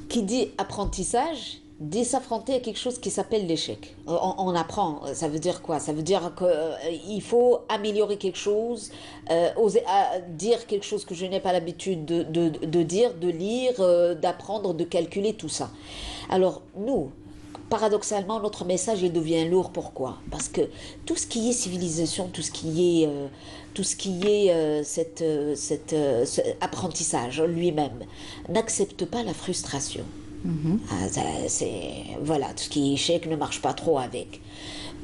Qui dit apprentissage, dit s'affronter à quelque chose qui s'appelle l'échec. On apprend, ça veut dire quoi? Ça veut dire qu'il faut améliorer quelque chose, oser dire quelque chose que je n'ai pas l'habitude de dire, de lire, d'apprendre, de calculer, tout ça. Alors nous, paradoxalement, notre message il devient lourd. Pourquoi? Parce que tout ce qui est civilisation, cet apprentissage lui-même n'accepte pas la frustration. Voilà, tout ce qui est échec ne marche pas trop avec.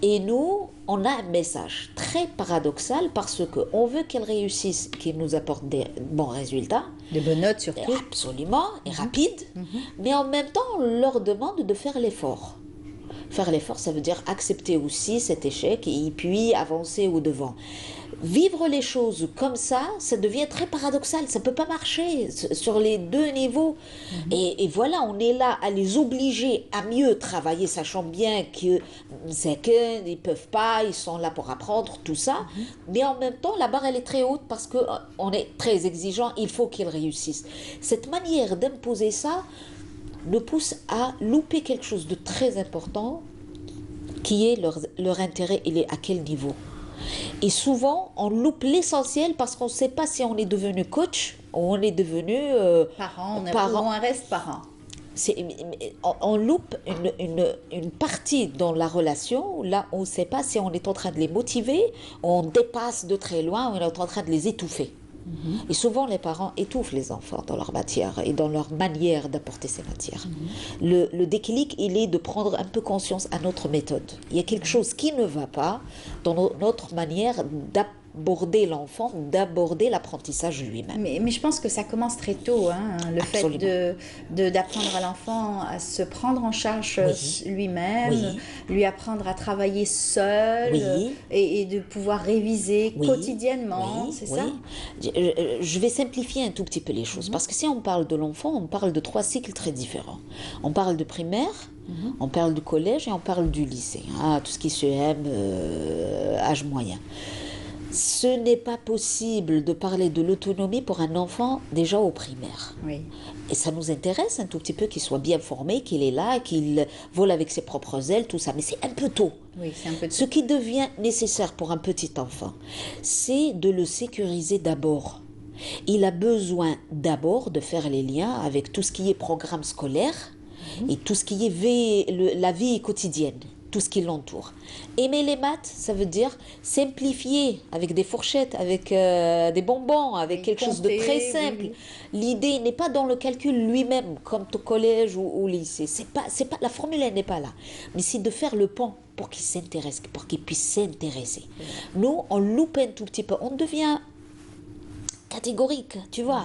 Et nous, on a un message très paradoxal parce qu'on veut qu'elles réussissent, qu'ils nous apportent des bons résultats. De bonnes notes surtout. Absolument, et rapides. Mais en même temps, on leur demande de faire l'effort. Faire l'effort, ça veut dire accepter aussi cet échec et puis avancer au-devant. Vivre les choses comme ça devient très paradoxal. Ça ne peut pas marcher sur les deux niveaux. Et voilà, on est là à les obliger à mieux travailler, sachant bien que c'est qu'ils ne peuvent pas, ils sont là pour apprendre, tout ça. Mais en même temps, la barre, elle est très haute parce qu'on est très exigeant, il faut qu'ils réussissent. Cette manière d'imposer ça nous pousse à louper quelque chose de très important, qui est leur intérêt, il est à quel niveau. Et souvent, on loupe l'essentiel parce qu'on ne sait pas si on est devenu coach ou on est devenu parent. Parent. On reste parent. On loupe une partie dans la relation, là on ne sait pas si on est en train de les motiver, on dépasse de très loin, on est en train de les étouffer. Et souvent, les parents étouffent les enfants dans leur matière et dans leur manière d'apporter ces matières. Le déclic, il est de prendre un peu conscience à notre méthode. Il y a quelque chose qui ne va pas dans notre manière d'aborder l'enfant, d'aborder l'apprentissage lui-même. Mais je pense que ça commence très tôt, hein, le Absolument. fait d'apprendre à l'enfant à se prendre en charge lui-même, lui apprendre à travailler seul et de pouvoir réviser quotidiennement, c'est ça? Je vais simplifier un tout petit peu les choses, parce que si on parle de l'enfant, on parle de 3 cycles très différents. On parle de primaire, on parle du collège et on parle du lycée, tout ce qui se aime, âge moyen. Ce n'est pas possible de parler de l'autonomie pour un enfant déjà au primaire. Et ça nous intéresse un tout petit peu qu'il soit bien formé, qu'il est là, qu'il vole avec ses propres ailes, tout ça. Mais c'est un peu tôt. C'est un peu tôt. Ce qui devient nécessaire pour un petit enfant, c'est de le sécuriser d'abord. Il a besoin d'abord de faire les liens avec tout ce qui est programme scolaire et tout ce qui est la vie quotidienne. Tout ce qui l'entoure. Aimer les maths, ça veut dire simplifier avec des fourchettes, avec des bonbons, avec quelque chose de très simple. L'idée n'est pas dans le calcul lui-même, comme au collège ou au lycée. C'est pas, la formule, elle n'est pas là. Mais c'est de faire le pont pour qu'il s'intéresse, pour qu'il puisse s'intéresser. Nous, on loupe un tout petit peu. On devient catégorique, tu vois,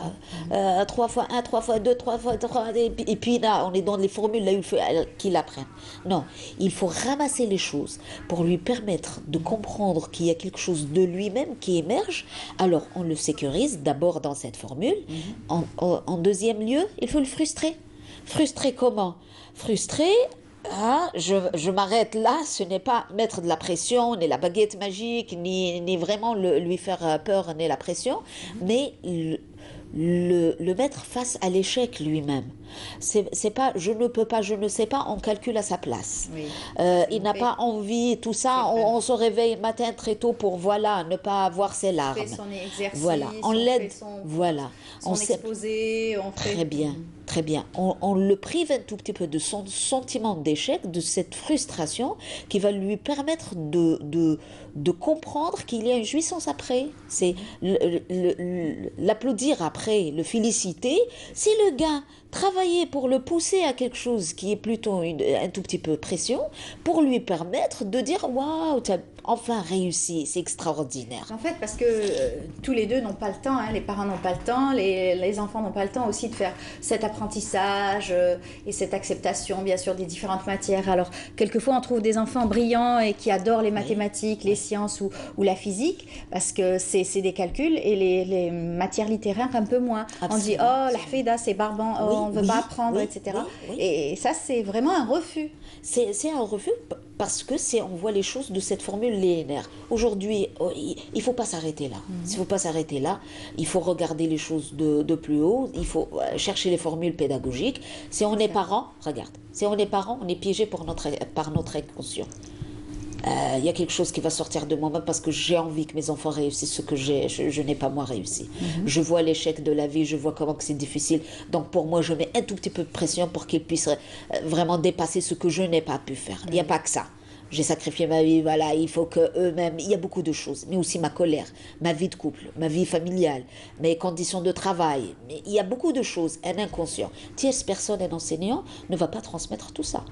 3 fois 1, 3 fois 2, 3 fois 3, et puis là, on est dans les formules, là, il faut qu'il apprenne. Non, il faut ramasser les choses pour lui permettre de comprendre qu'il y a quelque chose de lui-même qui émerge. Alors, on le sécurise d'abord dans cette formule. En deuxième lieu, il faut le frustrer. Frustrer comment? Frustrer... je m'arrête là, ce n'est pas mettre de la pression, ni la baguette magique, ni vraiment lui faire peur, ni la pression, mais le mettre face à l'échec lui-même. C'est pas je ne peux pas, je ne sais pas, on calcule à sa place. Il n'a pas envie, tout ça, on se réveille matin très tôt pour ne pas avoir ses larmes. On fait son exercice, on l'aide, son exposé, Très bien. Très bien. On le prive un tout petit peu de son sentiment d'échec, de cette frustration qui va lui permettre de comprendre qu'il y a une jouissance après. C'est l'applaudir après, le féliciter. Si le gars travailler pour le pousser à quelque chose qui est plutôt un tout petit peu pression, pour lui permettre de dire « Waouh, tu as enfin réussi, c'est extraordinaire ». En fait, parce que tous les deux n'ont pas le temps, les parents n'ont pas le temps, les enfants n'ont pas le temps aussi de faire cet apprentissage et cette acceptation, bien sûr, des différentes matières. Alors, quelquefois, on trouve des enfants brillants et qui adorent les mathématiques, les sciences ou la physique, parce que c'est des calculs, et les matières littéraires un peu moins. Absolument. On dit « Oh, la hafida, c'est barbant, on ne veut pas apprendre, etc. » Et ça, c'est vraiment un refus. C'est un refus parce que on voit les choses de cette formule linéaire. Aujourd'hui, il ne faut pas s'arrêter là. Il faut pas s'arrêter là. Il faut regarder les choses de plus haut. Il faut chercher les formules pédagogiques. Si on est parent, regarde, si on est parent, on est piégé par notre inconscient. Il y a quelque chose qui va sortir de moi-même parce que j'ai envie que mes enfants réussissent ce que je n'ai pas moi réussi. Je vois l'échec de la vie, je vois comment que c'est difficile. Donc pour moi, je mets un tout petit peu de pression pour qu'ils puissent vraiment dépasser ce que je n'ai pas pu faire. Il n'y a pas que ça. J'ai sacrifié ma vie, voilà, il faut qu'eux-mêmes... Il y a beaucoup de choses, mais aussi ma colère, ma vie de couple, ma vie familiale, mes conditions de travail. Mais il y a beaucoup de choses, un inconscient. Tierce personne, un enseignant, ne va pas transmettre tout ça.